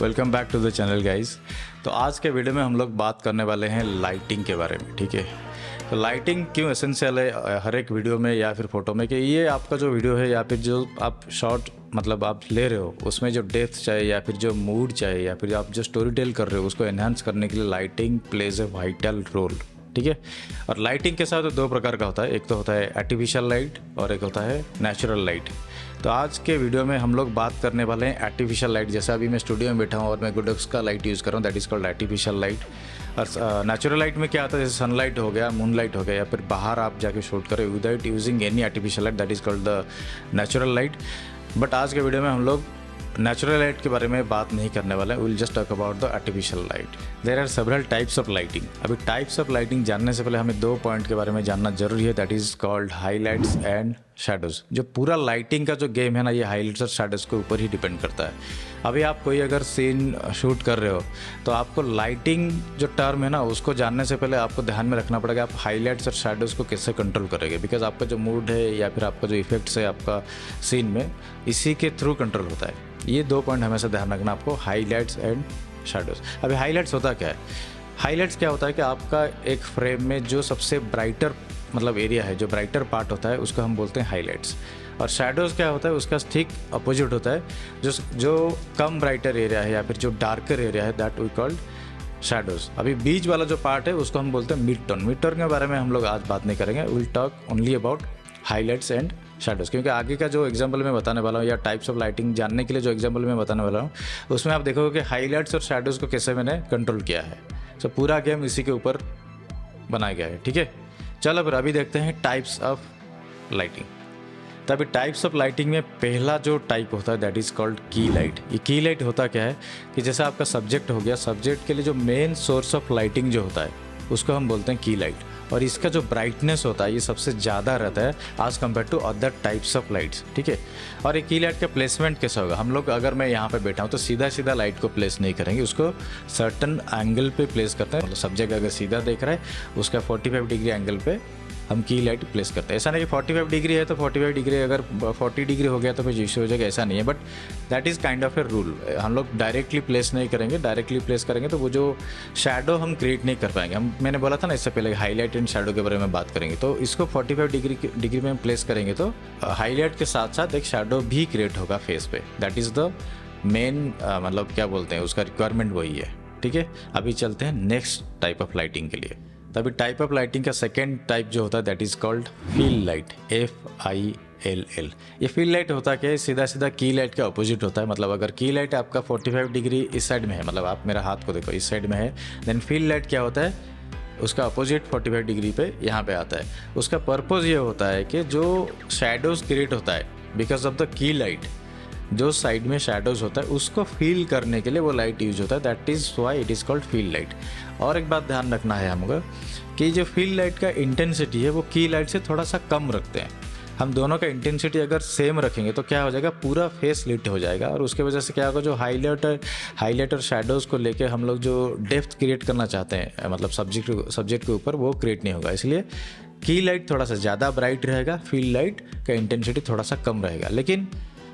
Welcome back to the channel guys. तो आज के वीडियो में हम लोग बात करने वाले हैं लाइटिंग के बारे में, ठीक है। तो लाइटिंग क्यों एसेंशियल है हर एक वीडियो में या फिर फोटो में, कि ये आपका जो वीडियो है या फिर जो आप शॉर्ट मतलब आप ले रहे हो उसमें जो डेप्थ चाहिए या फिर जो मूड चाहिए या फिर आप जो स्टोरी टेल कर रहे हो उसको एनहांस करने के लिए lighting plays a vital role, ठीक है। और लाइटिंग के साथ तो दो प्रकार का होता है, एक तो होता है आर्टिफिशियल लाइट और एक होता है नेचुरल लाइट। तो आज के वीडियो में हम लोग बात करने वाले हैं आर्टिफिशियल लाइट। जैसे अभी मैं स्टूडियो में बैठा हूँ और मैं गुडक्स का लाइट यूज़ कर रहा हूँ, that is called artificial light. और नेचुरल लाइट में क्या आता है, जैसे सनलाइट हो गया, मून लाइट हो गया, या फिर बाहर आप जाके शूट करें without using any artificial light, that is called the natural light. But आज के वीडियो में हम लोग नेचुरल लाइट के बारे में बात नहीं करने वाले हैं, will just talk about the artificial light. There are several types of lighting. अभी टाइप्स ऑफ लाइटिंग जानने से पहले हमें दो पॉइंट के बारे में जानना जरूरी है, that is called highlights and shadows. जो पूरा लाइटिंग का जो गेम है ना, ये हाईलाइट्स और शैडोज के ऊपर ही डिपेंड करता है। अभी आप कोई अगर सीन शूट कर रहे हो तो आपको लाइटिंग जो टर्म है ना उसको जानने से पहले आपको ध्यान में रखना पड़ेगा आप हाईलाइट्स और शैडोज को कैसे कंट्रोल करेंगे, बिकॉज आपका जो मूड है या फिर आपका जो इफेक्ट्स है आपका सीन में, इसी के थ्रू कंट्रोल होता है। ये दो पॉइंट हमेशा ध्यान रखना आपको, हाईलाइट्स एंड शैडोज। अभी हाईलाइट्स होता क्या है? हाईलाइट्स क्या होता है कि आपका एक फ्रेम में जो सबसे ब्राइटर मतलब एरिया है, जो ब्राइटर पार्ट होता है उसको हम बोलते हैं हाईलाइट्स। और शैडोज़ क्या होता है, उसका ठीक अपोजिट होता है, जो कम ब्राइटर एरिया है या फिर जो डार्कर एरिया है, दैट वी कॉल्ड शैडोज़। अभी बीच वाला जो पार्ट है उसको हम बोलते हैं मिड टोन। मिड टोन के बारे में हम लोग आज बात नहीं करेंगे, will talk only about highlights and shadows. क्योंकि आगे का जो एग्जांपल मैं बताने वाला हूँ या टाइप्स ऑफ लाइटिंग जानने के लिए जो एग्जांपल मैं बताने वाला हूँ उसमें आप देखोगे कि हाईलाइट्स और शैडोज़ को कैसे मैंने कंट्रोल किया है। सो पूरा गेम इसी के ऊपर बनाया गया है, ठीक है। चलो फिर अभी देखते हैं टाइप्स ऑफ लाइटिंग। तो अभी टाइप्स ऑफ लाइटिंग में पहला जो टाइप होता है दैट इज़ कॉल्ड की लाइट। ये की लाइट होता क्या है कि जैसे आपका सब्जेक्ट हो गया, सब्जेक्ट के लिए जो मेन सोर्स ऑफ लाइटिंग जो होता है उसको हम बोलते हैं की लाइट। और इसका जो ब्राइटनेस होता है ये सबसे ज़्यादा रहता है आज compare to other types of lights, ठीक है। और एक की लाइट का प्लेसमेंट कैसा होगा, हम लोग अगर मैं यहाँ पे बैठा हूँ तो सीधा सीधा लाइट को प्लेस नहीं करेंगे, उसको सर्टन एंगल पे प्लेस करते हैं। मतलब सब्जेक्ट अगर सीधा देख रहा है उसका 45 डिग्री एंगल पे हम की लाइट प्लेस करते हैं। ऐसा नहीं कि 45 डिग्री है तो 45 डिग्री, अगर 40 डिग्री हो गया तो फिर इश्यू हो जाएगा, ऐसा नहीं है। But that is kind of a rule. हम लोग डायरेक्टली प्लेस नहीं करेंगे, डायरेक्टली प्लेस करेंगे तो वो जो शैडो हम क्रिएट नहीं कर पाएंगे। मैंने बोला था ना इससे पहले हाईलाइट एंड शैडो के बारे में बात करेंगे, तो इसको 45 डिग्री में हम प्लेस करेंगे तो हाईलाइट के साथ साथ एक शैडो भी क्रिएट होगा फेस पे। दैट इज़ द मेन मतलब क्या बोलते हैं उसका रिक्वायरमेंट वही है, ठीक है। अभी चलते हैं नेक्स्ट टाइप ऑफ लाइटिंग के लिए। तभी टाइप ऑफ लाइटिंग का सेकेंड टाइप जो होता है that is called feel light, FILL। ये फील लाइट होता क्या है, सीधा सीधा की लाइट के अपोजिट होता है। मतलब अगर की लाइट आपका 45 डिग्री इस साइड में है, मतलब आप मेरा हाथ को देखो इस साइड में है, देन फील लाइट क्या होता है, उसका अपोजिट 45 डिग्री पे यहाँ पे आता है। उसका पर्पज़ ये होता है कि जो शैडोज़ क्रिएट होता है because of the key light, जो साइड में शैडोज़ होता है उसको फील करने के लिए वो लाइट यूज होता है, that is why it is called feel light. और एक बात ध्यान रखना है हमको कि जो फील लाइट का इंटेंसिटी है वो की लाइट से थोड़ा सा कम रखते हैं। हम दोनों का इंटेंसिटी अगर सेम रखेंगे तो क्या हो जाएगा, पूरा फेस लिट हो जाएगा। और उसके वजह से क्या होगा, जो हाईलाइट और शैडोज़ को लेके हम लोग जो डेप्थ क्रिएट करना चाहते हैं मतलब सब्जेक्ट के ऊपर, वो क्रिएट नहीं होगा। इसलिए की लाइट थोड़ा सा ज़्यादा ब्राइट रहेगा, फील लाइट का इंटेंसिटी थोड़ा सा कम रहेगा। लेकिन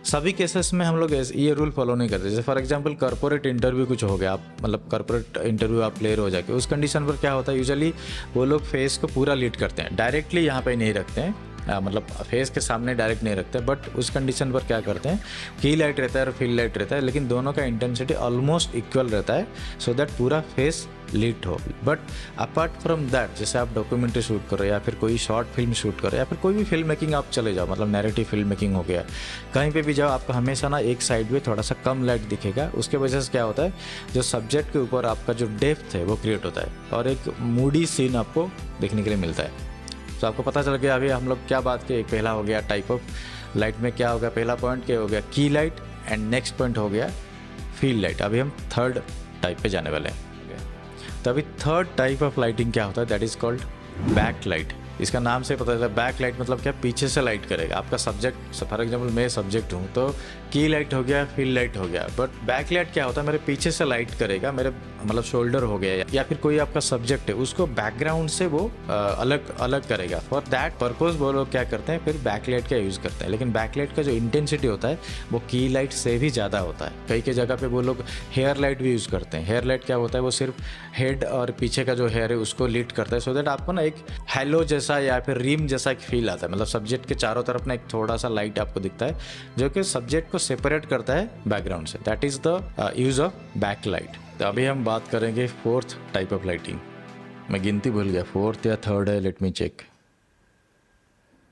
सभी केसेस में हम लोग ये रूल फॉलो नहीं करते। जैसे फॉर एग्जांपल कॉर्पोरेट इंटरव्यू कुछ हो गया, आप मतलब कॉर्पोरेट इंटरव्यू आप ले रहे हो जाके, उस कंडीशन पर क्या होता है, यूजुअली वो लोग फेस को पूरा लीड करते हैं, डायरेक्टली यहाँ पे नहीं रखते हैं, मतलब फेस के सामने डायरेक्ट नहीं रखते। बट उस कंडीशन पर क्या करते हैं, की लाइट रहता है और फील लाइट रहता है, लेकिन दोनों का इंटेंसिटी ऑलमोस्ट इक्वल रहता है, सो दैट पूरा फेस लीड हो। बट अपार्ट फ्रॉम दैट, जैसे आप डॉक्यूमेंट्री शूट करो या फिर कोई शॉर्ट फिल्म शूट करो या फिर कोई भी फिल्म मेकिंग आप चले जाओ, मतलब नैरेटिव फिल्म मेकिंग हो गया, कहीं पे भी जाओ, आपको हमेशा ना एक साइड में थोड़ा सा कम लाइट दिखेगा। उसके वजह से क्या होता है, जो सब्जेक्ट के ऊपर आपका जो डेप्थ है वो क्रिएट होता है और एक मूडी सीन आपको देखने के लिए मिलता है। तो आपको पता चल गया अभी हम लोग क्या बात किए। पहला हो गया टाइप ऑफ लाइट में क्या हो गया, पहला पॉइंट क्या हो गया, की लाइट, एंड नेक्स्ट पॉइंट हो गया फील लाइट। अभी हम थर्ड टाइप पे जाने वाले हैं। तो अभी थर्ड टाइप ऑफ लाइटिंग क्या होता है, that is called back light. इसका नाम से पता चला बैक लाइट मतलब क्या, पीछे से लाइट करेगा आपका सब्जेक्ट। फॉर एग्जांपल मैं सब्जेक्ट हूँ तो की लाइट हो गया, फील्ड लाइट हो गया, बट बैक लाइट क्या होता है, मेरे पीछे से लाइट करेगा, मेरे मतलब शोल्डर हो गया या फिर कोई आपका सब्जेक्ट है उसको बैकग्राउंड से वो अलग अलग करेगा। फॉर दैट पर्पज वो लोग क्या करते हैं, फिर बैकलाइट का यूज़ करते हैं। लेकिन बैकलाइट का जो इंटेंसिटी होता है वो की लाइट से भी ज़्यादा होता है। कई कई जगह पे वो लोग हेयर लाइट भी यूज़ करते हैं। हेयर लाइट क्या होता है, वो सिर्फ हेड और पीछे का जो हेयर है उसको लीड करता है, सो दैट आपको ना एक हैलो जैसा या फिर रिम जैसा एक फील आता है। मतलब सब्जेक्ट के चारों तरफ ना एक थोड़ा सा लाइट आपको दिखता है जो कि सब्जेक्ट को सेपरेट करता है बैकग्राउंड से। That is the use of back light. तो अभी हम बात करेंगे फोर्थ टाइप ऑफ लाइटिंग। मैं गिनती भूल गया, फोर्थ या थर्ड है, लेट मी चेक।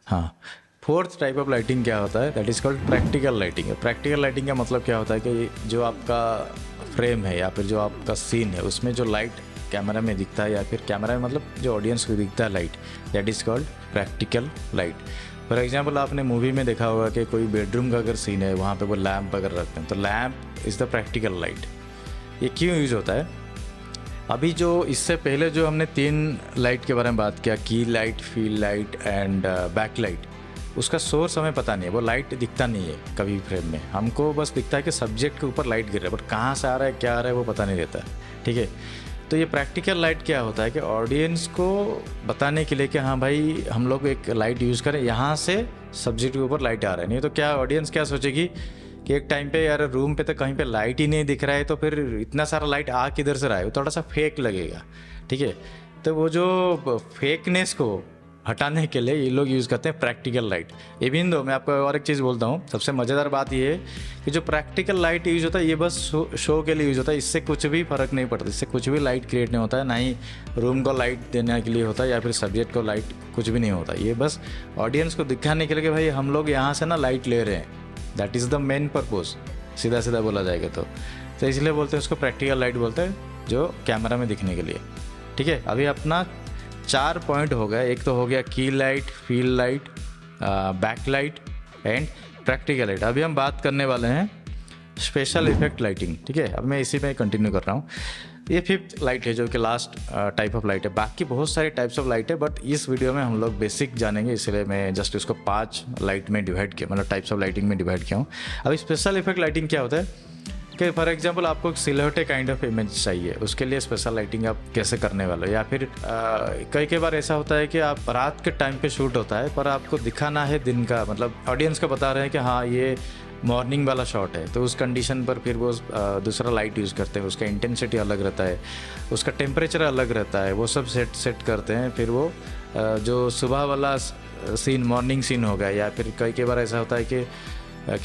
हाँ, फोर्थ टाइप ऑफ लाइटिंग क्या होता है, that is called practical lighting. Practical lighting का मतलब क्या होता है कि जो आपका फ्रेम है या फिर जो आपका सीन है उसमें जो लाइट कैमरा में दिखता है या फिर कैमरा में मतलब जो ऑडियंस को दिखता है light, that is called practical light. For example आपने मूवी में देखा होगा कि कोई बेडरूम का अगर सीन है वहाँ पे वो लैम्प अगर रखते हैं तो lamp is the practical light. ये क्यों यूज़ होता है? अभी जो इससे पहले जो हमने 3 लाइट के बारे में बात किया, की light, field light and back light, उसका सोर्स हमें पता नहीं है, वो लाइट दिखता नहीं है कभी फ्रेम में। हमको बस दिखता है कि सब्जेक्ट के ऊपर लाइट गिर रहा है, बट कहाँ से आ रहा है, क्या आ रहा है, वो पता नहीं रहता है। ठीक है, तो ये प्रैक्टिकल लाइट क्या होता है कि ऑडियंस को बताने के लिए कि हाँ भाई हम लोग एक लाइट यूज़ करें, यहाँ से सब्जेक्ट के ऊपर लाइट आ रहा है। नहीं तो क्या ऑडियंस क्या सोचेगी कि एक टाइम पे यार रूम पे तो कहीं पे लाइट ही नहीं दिख रहा है, तो फिर इतना सारा लाइट आ किधर से रहा है, वो थोड़ा सा फेक लगेगा। ठीक है, तो वो जो फेकनेस को हटाने के लिए ये लोग यूज़ करते हैं प्रैक्टिकल लाइट। इवन दो मैं आपको और एक चीज़ बोलता हूँ, सबसे मज़ेदार बात ये है कि जो प्रैक्टिकल लाइट यूज़ होता है ये बस शो के लिए यूज़ होता है। इससे कुछ भी फ़र्क नहीं पड़ता, इससे कुछ भी लाइट क्रिएट नहीं होता है, ना ही रूम को लाइट देने के लिए होता है या फिर सब्जेक्ट को लाइट, कुछ भी नहीं होता। ये बस ऑडियंस को दिखाने के लिए कि भाई हम लोग यहाँ से ना लाइट ले रहे हैं, that is the main purpose, सीधा सीधा बोला जाएगा तो इसलिए बोलते हैं उसको प्रैक्टिकल लाइट बोलते हैं, जो कैमरा में दिखने के लिए। ठीक है, अभी अपना 4 पॉइंट हो गए। एक तो हो गया की light, field light, back light and practical light. अभी हम बात करने वाले हैं स्पेशल इफेक्ट लाइटिंग। ठीक है, अब मैं इसी में कंटिन्यू कर रहा हूँ। ये 5th लाइट है जो कि लास्ट टाइप ऑफ लाइट है। बाकी बहुत सारे टाइप्स ऑफ लाइट है, बट इस वीडियो में हम लोग बेसिक जानेंगे, इसलिए मैं जस्ट इसको 5 लाइट में डिवाइड किया, मतलब टाइप्स ऑफ लाइटिंग में डिवाइड किया हूँ। अभी स्पेशल इफेक्ट लाइटिंग क्या होता है कि फॉर एग्जांपल आपको एक सिलहटे काइंड ऑफ इमेज चाहिए, उसके लिए स्पेशल लाइटिंग आप कैसे करने वाले हो। या फिर कई बार ऐसा होता है कि आप रात के टाइम पे शूट होता है पर आपको दिखाना है दिन का, मतलब ऑडियंस को बता रहे हैं कि हाँ ये मॉर्निंग वाला शॉट है, तो उस कंडीशन पर फिर वो दूसरा लाइट यूज़ करते हैं। उसका इंटेंसिटी अलग रहता है, उसका टेम्परेचर अलग रहता है, वो सब सेट करते हैं। फिर वो जो सुबह वाला सीन, मॉर्निंग सीन होगा, या फिर कई बार ऐसा होता है कि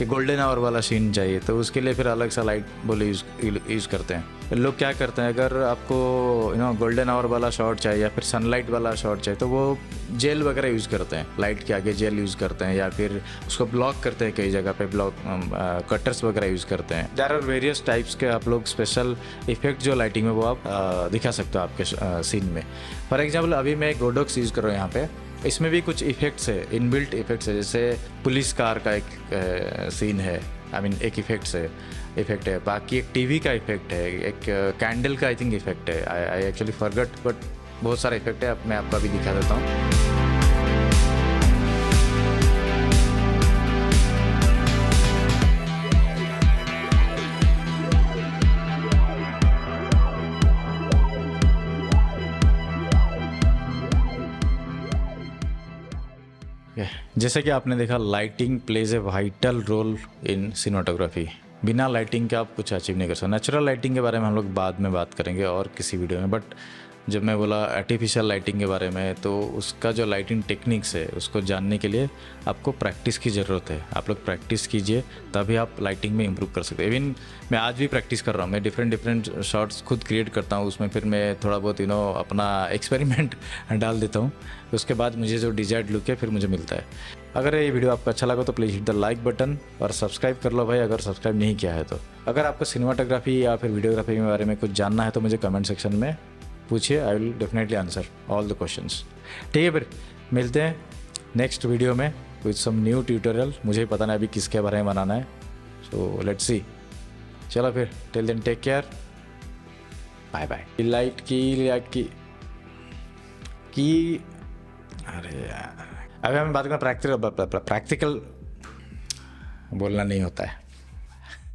गोल्डन आवर वाला सीन चाहिए, तो उसके लिए फिर अलग सा लाइट बोले यूज़ करते हैं। लोग क्या करते हैं, अगर आपको गोल्डन आवर वाला शॉट चाहिए या फिर सनलाइट वाला शॉट चाहिए तो वो जेल वगैरह यूज़ करते हैं, लाइट के आगे जेल यूज़ करते हैं, या फिर उसको ब्लॉक करते हैं। कई जगह पे ब्लॉक कटर्स वगैरह यूज़ करते हैं। देयर आर वेरियस टाइप्स के आप लोग स्पेशल इफेक्ट जो लाइटिंग में वो आप दिखा सकते हो आपके सीन में। फॉर एग्जाम्पल अभी मैं गोडोक्स यूज़ कर रहा हूँ यहाँ पे, इसमें भी कुछ इफेक्ट्स है, इनबिल्ट इफेक्ट्स है। जैसे पुलिस कार का एक सीन है, आई मीन एक इफेक्ट है। बाकी एक टीवी का इफेक्ट है, एक कैंडल का आई थिंक इफेक्ट है। आई एक्चुअली फॉरगॉट, बट बहुत सारा इफेक्ट है। अब मैं आपको अभी दिखा देता हूँ। जैसे कि आपने देखा, lighting plays a vital role in cinematography. बिना लाइटिंग के आप कुछ अचीव नहीं कर सकते। नेचुरल लाइटिंग के बारे में हम लोग बाद में बात करेंगे और किसी वीडियो में, बट जब मैं बोला आर्टिफिशियल लाइटिंग के बारे में, तो उसका जो लाइटिंग टेक्निक्स है उसको जानने के लिए आपको प्रैक्टिस की ज़रूरत है। आप लोग प्रैक्टिस कीजिए, तभी आप लाइटिंग में इम्प्रूव कर सकते हैं। इवन मैं आज भी प्रैक्टिस कर रहा हूँ, मैं डिफरेंट शॉट्स खुद क्रिएट करता हूँ, उसमें फिर मैं थोड़ा बहुत अपना एक्सपेरिमेंट डाल देता हूँ। उसके बाद मुझे जो डिजायर्ड लुक है फिर मुझे मिलता है। अगर ये वीडियो आपको अच्छा लगा तो please hit the like button और सब्सक्राइब कर लो भाई, अगर सब्सक्राइब नहीं किया है तो। अगर आपको सिनेमाटोग्राफी या फिर वीडियोग्राफी के बारे में कुछ जानना है तो मुझे कमेंट सेक्शन में पूछिए, I will definitely answer all the questions. ठीक है, फिर मिलते हैं नेक्स्ट वीडियो में विद सम न्यू ट्यूटोरियल। मुझे पता नहीं अभी किसके बारे में बनाना है, सो लेट्स सी। चलो फिर, till then take care, bye bye. Light की अरे यार, अभी हमें बात करना प्रैक्टिकल बोलना नहीं होता है।